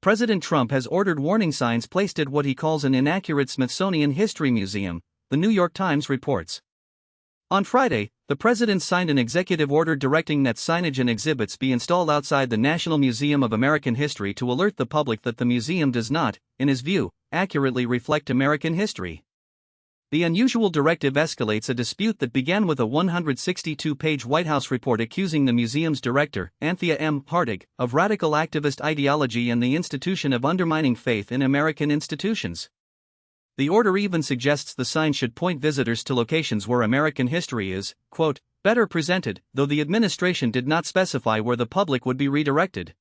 President Trump has ordered warning signs placed at what he calls an inaccurate Smithsonian History Museum, the New York Times reports. On Friday, the president signed an executive order directing that signage and exhibits be installed outside the National Museum of American History to alert the public that the museum does not, in his view, accurately reflect American history. The unusual directive escalates a dispute that began with a 162-page White House report accusing the museum's director, Anthea M. Hartig, of radical activist ideology and the institution of undermining faith in American institutions. The order even suggests the sign should point visitors to locations where American history is, quote, better presented, though the administration did not specify where the public would be redirected.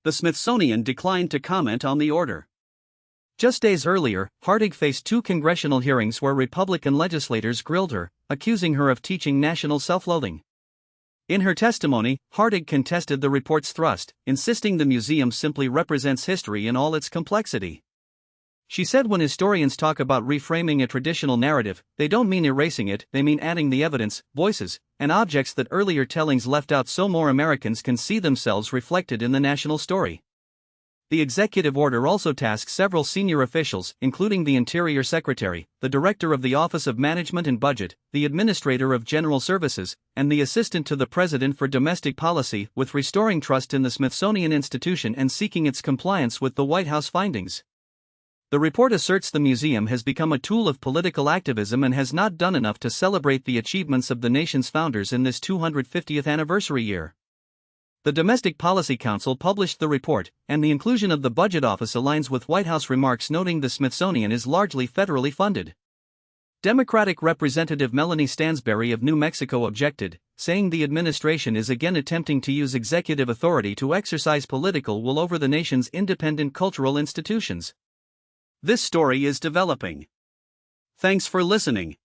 The Smithsonian declined to comment on the order. Just days earlier, Hartig faced 2 congressional hearings where Republican legislators grilled her, accusing her of teaching national self-loathing. In her testimony, Hartig contested the report's thrust, insisting the museum simply represents history in all its complexity. She said when historians talk about reframing a traditional narrative, they don't mean erasing it, they mean adding the evidence, voices, and objects that earlier tellings left out so more Americans can see themselves reflected in the national story. The executive order also tasks several senior officials, including the Interior Secretary, the Director of the Office of Management and Budget, the Administrator of General Services, and the Assistant to the President for Domestic Policy, with restoring trust in the Smithsonian Institution and seeking its compliance with the White House findings. The report asserts the museum has become a tool of political activism and has not done enough to celebrate the achievements of the nation's founders in this 250th anniversary year. The Domestic Policy Council published the report, and the inclusion of the Budget Office aligns with White House remarks noting the Smithsonian is largely federally funded. Democratic Representative Melanie Stansberry of New Mexico objected, saying the administration is again attempting to use executive authority to exercise political will over the nation's independent cultural institutions. This story is developing. Thanks for listening.